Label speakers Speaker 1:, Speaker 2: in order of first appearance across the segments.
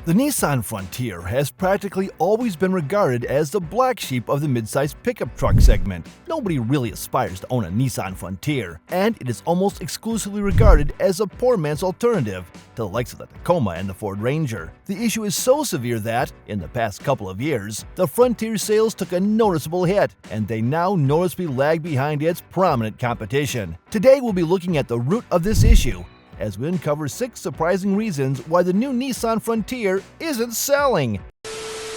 Speaker 1: The Nissan Frontier has practically always been regarded as the black sheep of the midsize pickup truck segment. Nobody really aspires to own a Nissan Frontier, and it is almost exclusively regarded as a poor man's alternative to the likes of the Tacoma and the Ford Ranger. The issue is so severe that, in the past couple of years, the Frontier sales took a noticeable hit, and they now noticeably lag behind its prominent competition. Today we'll be looking at the root of this issue, as we uncover 6 surprising reasons why the new Nissan Frontier isn't selling.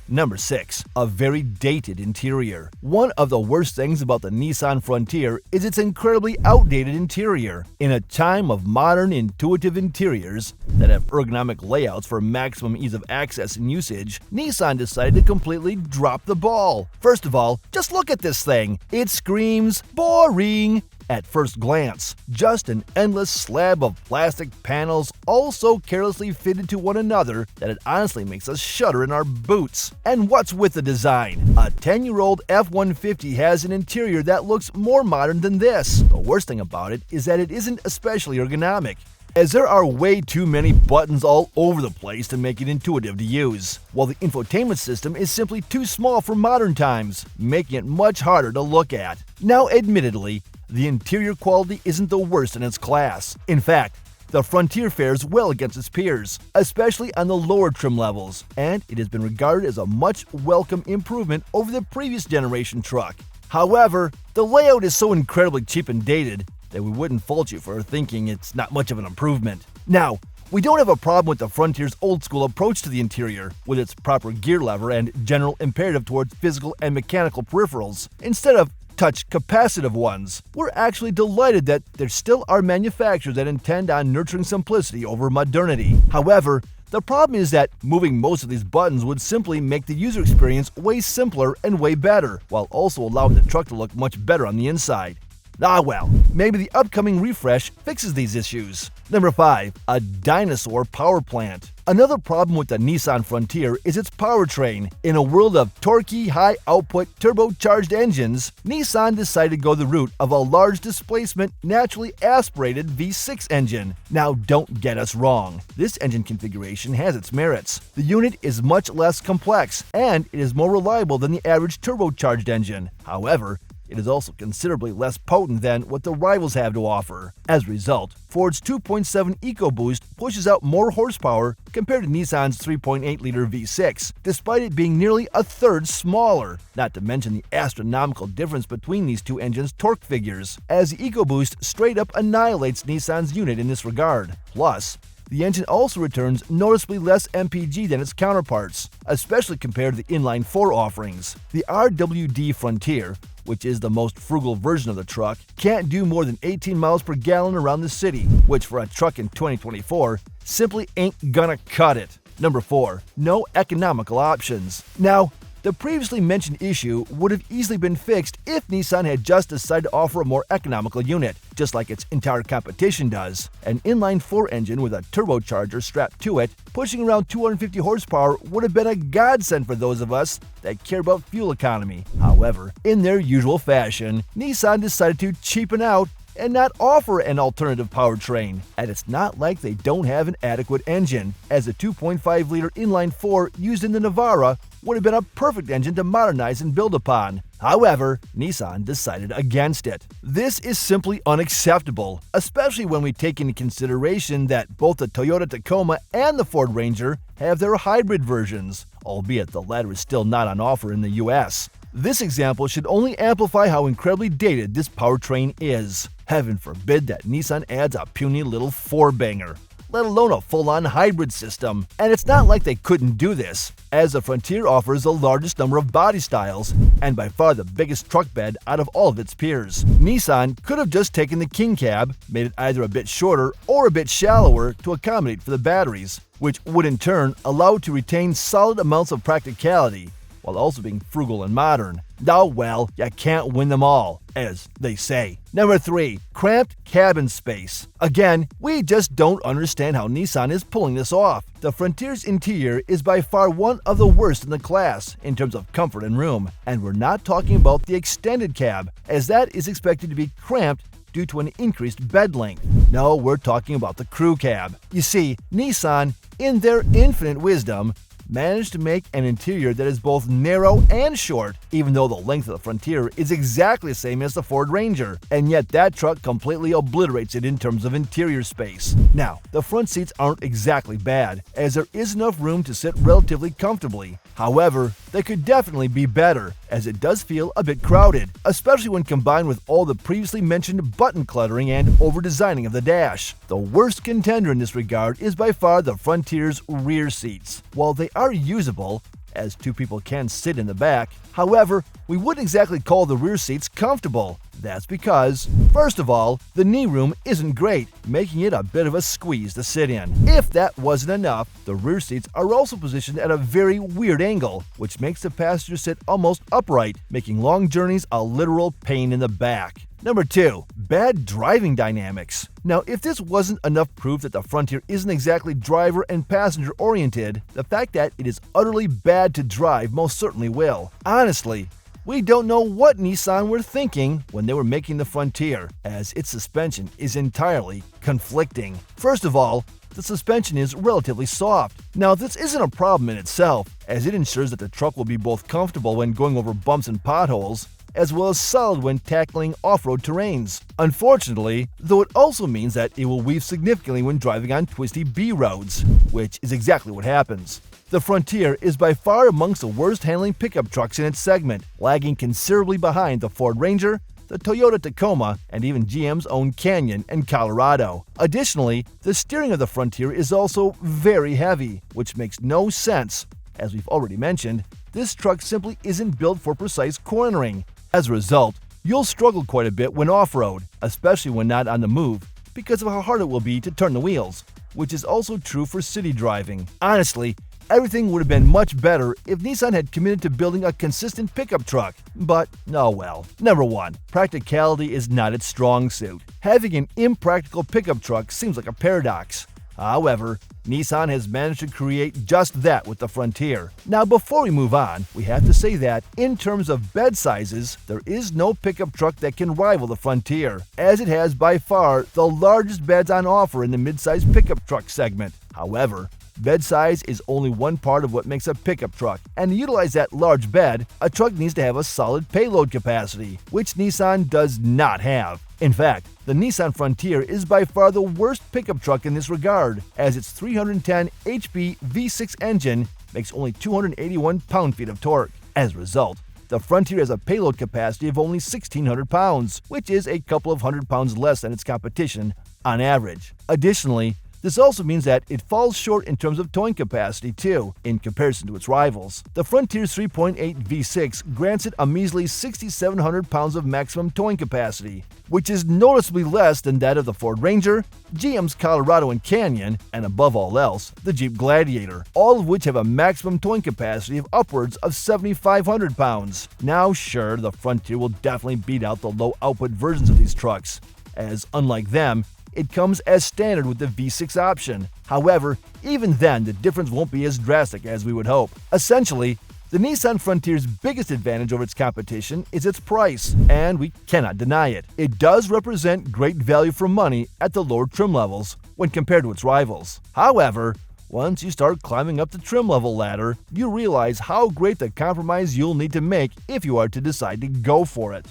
Speaker 1: Number 6. A very dated interior. One of the worst things about the Nissan Frontier is its incredibly outdated interior. In a time of modern, intuitive interiors that have ergonomic layouts for maximum ease of access and usage, Nissan decided to completely drop the ball. First of all, just look at this thing. It screams boring at first glance. Just an endless slab of plastic panels, all so carelessly fitted to one another that it honestly makes us shudder in our boots. And what's with the design? A 10-year-old F-150 has an interior that looks more modern than this. The worst thing about it is that it isn't especially ergonomic, as there are way too many buttons all over the place to make it intuitive to use, while the infotainment system is simply too small for modern times, making it much harder to look at. Now, admittedly, the interior quality isn't the worst in its class. In fact, the Frontier fares well against its peers, especially on the lower trim levels, and it has been regarded as a much welcome improvement over the previous generation truck. However, the layout is so incredibly cheap and dated that we wouldn't fault you for thinking it's not much of an improvement. Now, we don't have a problem with the Frontier's old-school approach to the interior, with its proper gear lever and general imperative towards physical and mechanical peripherals, instead of touch capacitive ones. We're actually delighted that there still are manufacturers that intend on nurturing simplicity over modernity. However, the problem is that moving most of these buttons would simply make the user experience way simpler and way better, while also allowing the truck to look much better on the inside. Ah well, maybe the upcoming refresh fixes these issues. Number 5. A dinosaur power plant. Another problem with the Nissan Frontier is its powertrain. In a world of torquey, high-output, turbocharged engines, Nissan decided to go the route of a large displacement, naturally aspirated V6 engine. Now, don't get us wrong. This engine configuration has its merits. The unit is much less complex, and it is more reliable than the average turbocharged engine. However, it is also considerably less potent than what the rivals have to offer. As a result, Ford's 2.7 EcoBoost pushes out more horsepower compared to Nissan's 3.8-liter V6, despite it being nearly a third smaller. Not to mention the astronomical difference between these two engines' torque figures, as the EcoBoost straight up annihilates Nissan's unit in this regard. Plus, the engine also returns noticeably less MPG than its counterparts, especially compared to the inline-4 offerings. The RWD Frontier, which is the most frugal version of the truck, can't do more than 18 miles per gallon around the city, which for a truck in 2024 simply ain't gonna cut it. Number 4. No economical options. Now, the previously mentioned issue would have easily been fixed if Nissan had just decided to offer a more economical unit, just like its entire competition does. An inline-4 engine with a turbocharger strapped to it, pushing around 250 horsepower, would have been a godsend for those of us that care about fuel economy. However, in their usual fashion, Nissan decided to cheapen out and not offer an alternative powertrain. And it's not like they don't have an adequate engine, as the 2.5-liter inline-4 used in the Navara would have been a perfect engine to modernize and build upon. However, Nissan decided against it. This is simply unacceptable, especially when we take into consideration that both the Toyota Tacoma and the Ford Ranger have their hybrid versions, albeit the latter is still not on offer in the US. This example should only amplify how incredibly dated this powertrain is. Heaven forbid that Nissan adds a puny little 4-banger, let alone a full-on hybrid system. And it's not like they couldn't do this, as the Frontier offers the largest number of body styles and by far the biggest truck bed out of all of its peers. Nissan could have just taken the King Cab, made it either a bit shorter or a bit shallower to accommodate for the batteries, which would in turn allow it to retain solid amounts of practicality while also being frugal and modern. Oh well, you can't win them all, as they say. Number 3. Cramped cabin space. Again, we just don't understand how Nissan is pulling this off. The Frontier's interior is by far one of the worst in the class in terms of comfort and room, and we're not talking about the extended cab, as that is expected to be cramped due to an increased bed length. No, we're talking about the crew cab. You see, Nissan, in their infinite wisdom, managed to make an interior that is both narrow and short, even though the length of the Frontier is exactly the same as the Ford Ranger, and yet that truck completely obliterates it in terms of interior space. Now, the front seats aren't exactly bad, as there is enough room to sit relatively comfortably. However, they could definitely be better, as it does feel a bit crowded, especially when combined with all the previously mentioned button cluttering and over-designing of the dash. The worst contender in this regard is by far the Frontier's rear seats. While they are usable, as two people can sit in the back, however, we wouldn't exactly call the rear seats comfortable. That's because, first of all, the knee room isn't great, making it a bit of a squeeze to sit in. If that wasn't enough, the rear seats are also positioned at a very weird angle, which makes the passenger sit almost upright, making long journeys a literal pain in the back. Number 2. Bad driving dynamics. Now, if this wasn't enough proof that the Frontier isn't exactly driver and passenger oriented, the fact that it is utterly bad to drive most certainly will. Honestly, we don't know what Nissan were thinking when they were making the Frontier, as its suspension is entirely conflicting. First of all, the suspension is relatively soft. Now, this isn't a problem in itself, as it ensures that the truck will be both comfortable when going over bumps and potholes, as well as solid when tackling off-road terrains. Unfortunately, though, it also means that it will weave significantly when driving on twisty B roads, which is exactly what happens. The Frontier is by far amongst the worst handling pickup trucks in its segment, lagging considerably behind the Ford Ranger, the Toyota Tacoma, and even GM's own Canyon and Colorado. Additionally, the steering of the Frontier is also very heavy, which makes no sense. As we've already mentioned, this truck simply isn't built for precise cornering. As a result, you'll struggle quite a bit when off-road, especially when not on the move, because of how hard it will be to turn the wheels, which is also true for city driving. Honestly, everything would have been much better if Nissan had committed to building a consistent pickup truck, but oh well. Number 1. Practicality is not its strong suit. Having an impractical pickup truck seems like a paradox. However, Nissan has managed to create just that with the Frontier. Now, before we move on, we have to say that, in terms of bed sizes, there is no pickup truck that can rival the Frontier, as it has by far the largest beds on offer in the midsize pickup truck segment. However, bed size is only one part of what makes a pickup truck, and to utilize that large bed, a truck needs to have a solid payload capacity, which Nissan does not have. In fact, the Nissan Frontier is by far the worst pickup truck in this regard, as its 310 HP V6 engine makes only 281 pound-feet of torque. As a result, the Frontier has a payload capacity of only 1,600 pounds, which is a couple of hundred pounds less than its competition on average. Additionally, this also means that it falls short in terms of towing capacity too, in comparison to its rivals. The Frontier's 3.8 V6 grants it a measly 6,700 pounds of maximum towing capacity, which is noticeably less than that of the Ford Ranger, GM's Colorado and Canyon, and above all else, the Jeep Gladiator, all of which have a maximum towing capacity of upwards of 7,500 pounds. Now sure, the Frontier will definitely beat out the low-output versions of these trucks, as unlike them, it comes as standard with the V6 option. However, even then, the difference won't be as drastic as we would hope. Essentially, the Nissan Frontier's biggest advantage over its competition is its price, and we cannot deny it. It does represent great value for money at the lower trim levels when compared to its rivals. However, once you start climbing up the trim level ladder, you realize how great the compromise you'll need to make if you are to decide to go for it.